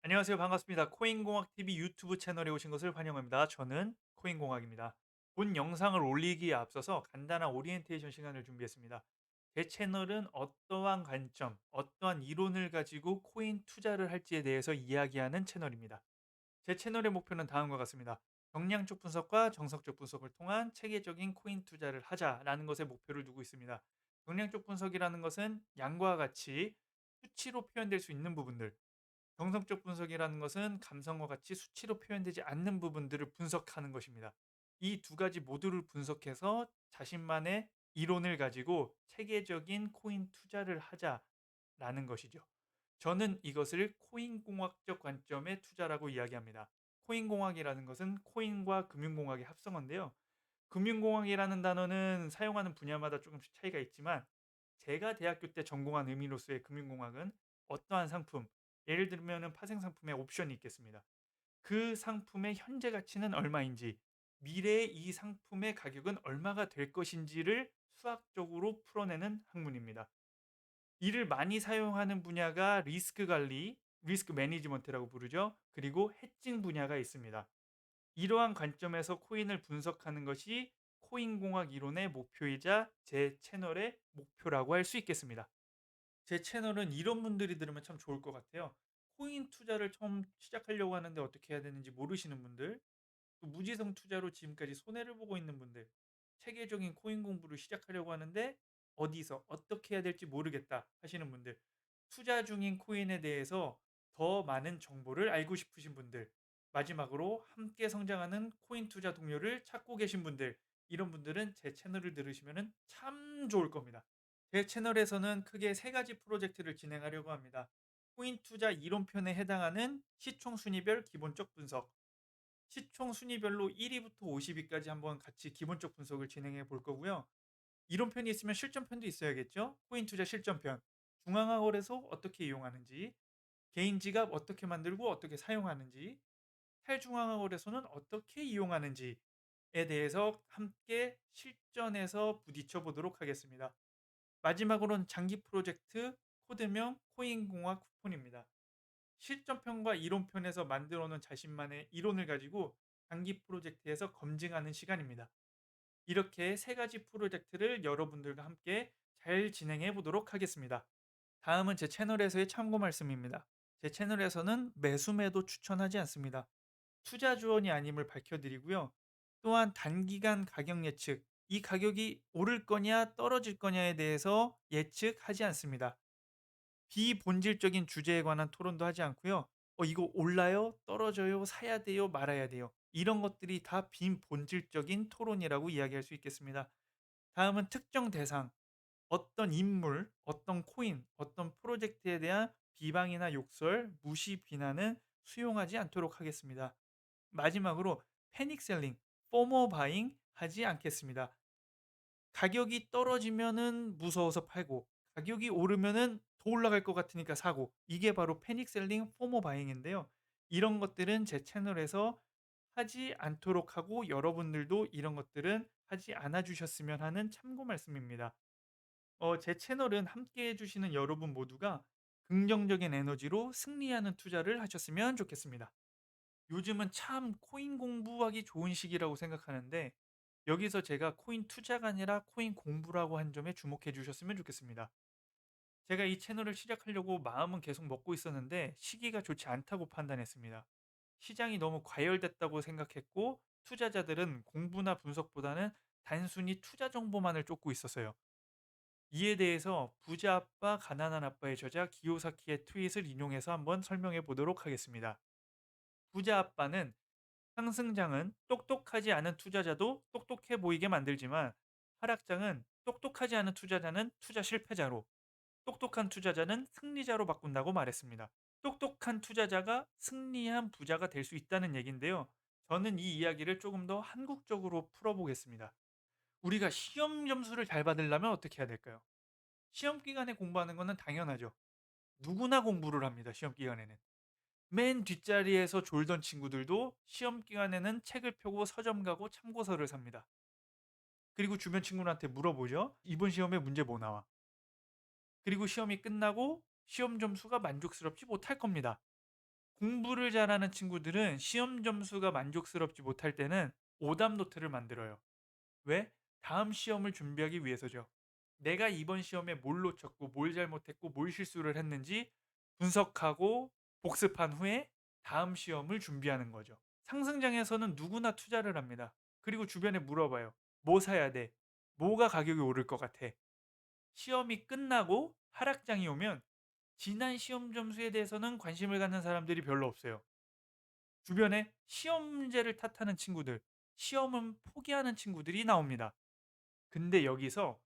안녕하세요. 반갑습니다. 코인공학TV 유튜브 채널에 오신 것을 환영합니다. 저는 코인공학입니다. 본 영상을 올리기에 앞서서 간단한 오리엔테이션 시간을 준비했습니다. 제 채널은 어떠한 관점, 어떠한 이론을 가지고 코인 투자를 할지에 대해서 이야기하는 채널입니다. 제 채널의 목표는 다음과 같습니다. 경량적 분석과 정석적 분석을 통한 체계적인 코인 투자를 하자라는 것에 목표를 두고 있습니다. 경량적 분석이라는 것은 양과 같이 수치로 표현될 수 있는 부분들, 정성적 분석이라는 것은 감성과 같이 수치로 표현되지 않는 부분들을 분석하는 것입니다. 이 두 가지 모두를 분석해서 자신만의 이론을 가지고 체계적인 코인 투자를 하자라는 것이죠. 저는 이것을 코인공학적 관점의 투자라고 이야기합니다. 코인공학이라는 것은 코인과 금융공학의 합성어인데요. 금융공학이라는 단어는 사용하는 분야마다 조금씩 차이가 있지만 제가 대학교 때 전공한 의미로서의 금융공학은 어떠한 상품, 예를 들면은 파생 상품의 옵션이 있겠습니다. 그 상품의 현재 가치는 얼마인지, 미래의 이 상품의 가격은 얼마가 될 것인지를 수학적으로 풀어내는 학문입니다. 이를 많이 사용하는 분야가 리스크 관리, 리스크 매니지먼트라고 부르죠. 그리고 해칭 분야가 있습니다. 이러한 관점에서 코인을 분석하는 것이 코인공학 이론의 목표이자 제 채널의 목표라고 할 수 있겠습니다. 제 채널은 이런 분들이 들으면 참 좋을 것 같아요. 코인 투자를 처음 시작하려고 하는데 어떻게 해야 되는지 모르시는 분들, 또 무지성 투자로 지금까지 손해를 보고 있는 분들, 체계적인 코인 공부를 시작하려고 하는데 어디서 어떻게 해야 될지 모르겠다 하시는 분들, 투자 중인 코인에 대해서 더 많은 정보를 알고 싶으신 분들, 마지막으로 함께 성장하는 코인 투자 동료를 찾고 계신 분들, 이런 분들은 제 채널을 들으시면 참 좋을 겁니다. 제 채널에서는 크게 세 가지 프로젝트를 진행하려고 합니다. 코인 투자 이론편에 해당하는 시총 순위별 기본적 분석, 시총 순위별로 1위부터 50위까지 한번 같이 기본적 분석을 진행해 볼 거고요. 이론편이 있으면 실전편도 있어야겠죠. 코인 투자 실전편. 중앙화 거래소 어떻게 이용하는지, 개인 지갑 어떻게 만들고 어떻게 사용하는지, 탈중앙화 거래소는 어떻게 이용하는지에 대해서 함께 실전에서 부딪혀 보도록 하겠습니다. 마지막으로는 장기 프로젝트 코드명 코인공학 쿠폰입니다. 실전편과 이론편에서 만들어 놓은 자신만의 이론을 가지고 장기 프로젝트에서 검증하는 시간입니다. 이렇게 세 가지 프로젝트를 여러분들과 함께 잘 진행해 보도록 하겠습니다. 다음은 제 채널에서의 참고 말씀입니다. 제 채널에서는 매수매도 추천하지 않습니다. 투자 조언이 아님을 밝혀드리고요. 또한 단기간 가격 예측, 이 가격이 오를 거냐 떨어질 거냐에 대해서 예측하지 않습니다. 비본질적인 주제에 관한 토론도 하지 않고요. 이거 올라요? 떨어져요? 사야 돼요? 말아야 돼요? 이런 것들이 다 빈본질적인 토론이라고 이야기할 수 있겠습니다. 다음은 특정 대상, 어떤 인물, 어떤 코인, 어떤 프로젝트에 대한 비방이나 욕설, 무시, 비난은 수용하지 않도록 하겠습니다. 마지막으로 패닉 셀링, 포모 바잉 하지 않겠습니다. 가격이 떨어지면은 무서워서 팔고 가격이 오르면은 더 올라갈 것 같으니까 사고, 이게 바로 패닉 셀링, 포모 바잉인데요. 이런 것들은 제 채널에서 하지 않도록 하고 여러분들도 이런 것들은 하지 않아 주셨으면 하는 참고 말씀입니다. 제 채널은 함께 해 주시는 여러분 모두가 긍정적인 에너지로 승리하는 투자를 하셨으면 좋겠습니다. 요즘은 참 코인 공부하기 좋은 시기라고 생각하는데 여기서 제가 코인 투자가 아니라 코인 공부라고 한 점에 주목해 주셨으면 좋겠습니다. 제가 이 채널을 시작하려고 마음은 계속 먹고 있었는데 시기가 좋지 않다고 판단했습니다. 시장이 너무 과열됐다고 생각했고 투자자들은 공부나 분석보다는 단순히 투자 정보만을 쫓고 있었어요. 이에 대해서 부자 아빠 가난한 아빠의 저자 기요사키의 트윗을 인용해서 한번 설명해 보도록 하겠습니다. 부자 아빠는 상승장은 똑똑하지 않은 투자자도 똑똑해 보이게 만들지만 하락장은 똑똑하지 않은 투자자는 투자 실패자로, 똑똑한 투자자는 승리자로 바꾼다고 말했습니다. 똑똑한 투자자가 승리한 부자가 될 수 있다는 얘기인데요. 저는 이 이야기를 조금 더 한국적으로 풀어보겠습니다. 우리가 시험 점수를 잘 받으려면 어떻게 해야 될까요? 시험 기간에 공부하는 것은 당연하죠. 누구나 공부를 합니다. 시험 기간에는. 맨 뒷자리에서 졸던 친구들도 시험 기간에는 책을 펴고 서점 가고 참고서를 삽니다. 그리고 주변 친구들한테 물어보죠. 이번 시험에 문제 뭐 나와? 그리고 시험이 끝나고 시험 점수가 만족스럽지 못할 겁니다. 공부를 잘하는 친구들은 시험 점수가 만족스럽지 못할 때는 오답 노트를 만들어요. 왜? 다음 시험을 준비하기 위해서죠. 내가 이번 시험에 뭘 놓쳤고 뭘 잘못했고 뭘 실수를 했는지 분석하고 복습한 후에 다음 시험을 준비하는 거죠. 상승장에서는 누구나 투자를 합니다. 그리고 주변에 물어봐요. 뭐 사야 돼? 뭐가 가격이 오를 것 같아? 시험이 끝나고 하락장이 오면 지난 시험 점수에 대해서는 관심을 갖는 사람들이 별로 없어요. 주변에 시험 문제를 탓하는 친구들, 시험은 포기하는 친구들이 나옵니다. 근데 여기서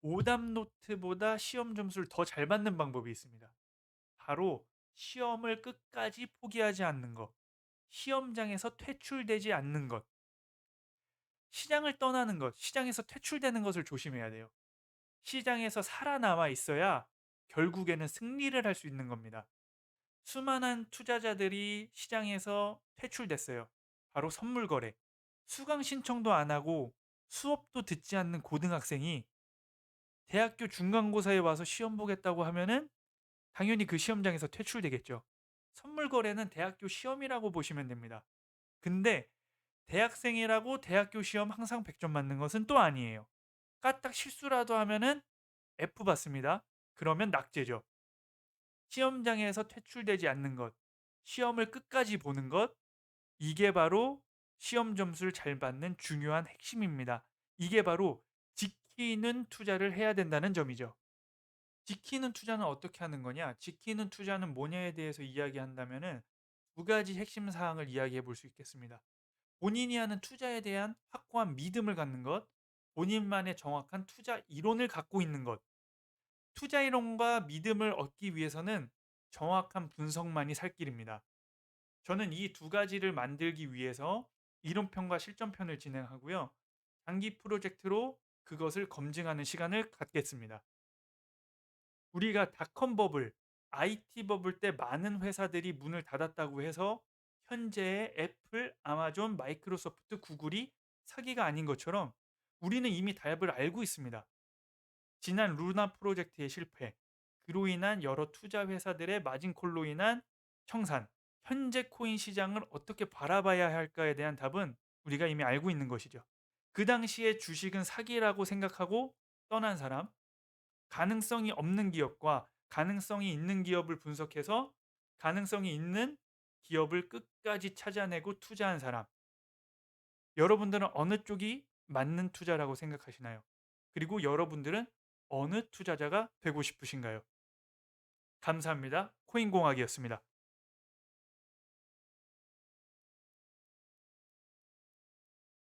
오답 노트보다 시험 점수를 더 잘 받는 방법이 있습니다. 바로 시험을 끝까지 포기하지 않는 것, 시험장에서 퇴출되지 않는 것, 시장을 떠나는 것, 시장에서 퇴출되는 것을 조심해야 돼요. 시장에서 살아남아 있어야 결국에는 승리를 할 수 있는 겁니다. 수많은 투자자들이 시장에서 퇴출됐어요. 바로 선물 거래. 수강 신청도 안 하고 수업도 듣지 않는 고등학생이 대학교 중간고사에 와서 시험 보겠다고 하면은 당연히 그 시험장에서 퇴출되겠죠. 선물 거래는 대학교 시험이라고 보시면 됩니다. 근데 대학생이라고 대학교 시험 항상 100점 맞는 것은 또 아니에요. 까딱 실수라도 하면은 F 받습니다. 그러면 낙제죠. 시험장에서 퇴출되지 않는 것, 시험을 끝까지 보는 것, 이게 바로 시험 점수를 잘 받는 중요한 핵심입니다. 이게 바로 지키는 투자를 해야 된다는 점이죠. 지키는 투자는 어떻게 하는 거냐? 지키는 투자는 뭐냐에 대해서 이야기한다면은 두 가지 핵심 사항을 이야기해 볼 수 있겠습니다. 본인이 하는 투자에 대한 확고한 믿음을 갖는 것, 본인만의 정확한 투자 이론을 갖고 있는 것. 투자 이론과 믿음을 얻기 위해서는 정확한 분석만이 살 길입니다. 저는 이 두 가지를 만들기 위해서 이론편과 실전편을 진행하고요. 장기 프로젝트로 그것을 검증하는 시간을 갖겠습니다. 우리가 닷컴 버블, IT 버블 때 많은 회사들이 문을 닫았다고 해서 현재의 애플, 아마존, 마이크로소프트, 구글이 사기가 아닌 것처럼 우리는 이미 답을 알고 있습니다. 지난 루나 프로젝트의 실패, 그로 인한 여러 투자 회사들의 마진콜로 인한 청산, 현재 코인 시장을 어떻게 바라봐야 할까에 대한 답은 우리가 이미 알고 있는 것이죠. 그 당시에 주식은 사기라고 생각하고 떠난 사람, 가능성이 없는 기업과 가능성이 있는 기업을 분석해서 가능성이 있는 기업을 끝까지 찾아내고 투자한 사람. 여러분들은 어느 쪽이 맞는 투자라고 생각하시나요? 그리고 여러분들은 어느 투자자가 되고 싶으신가요? 감사합니다. 코인공학이었습니다.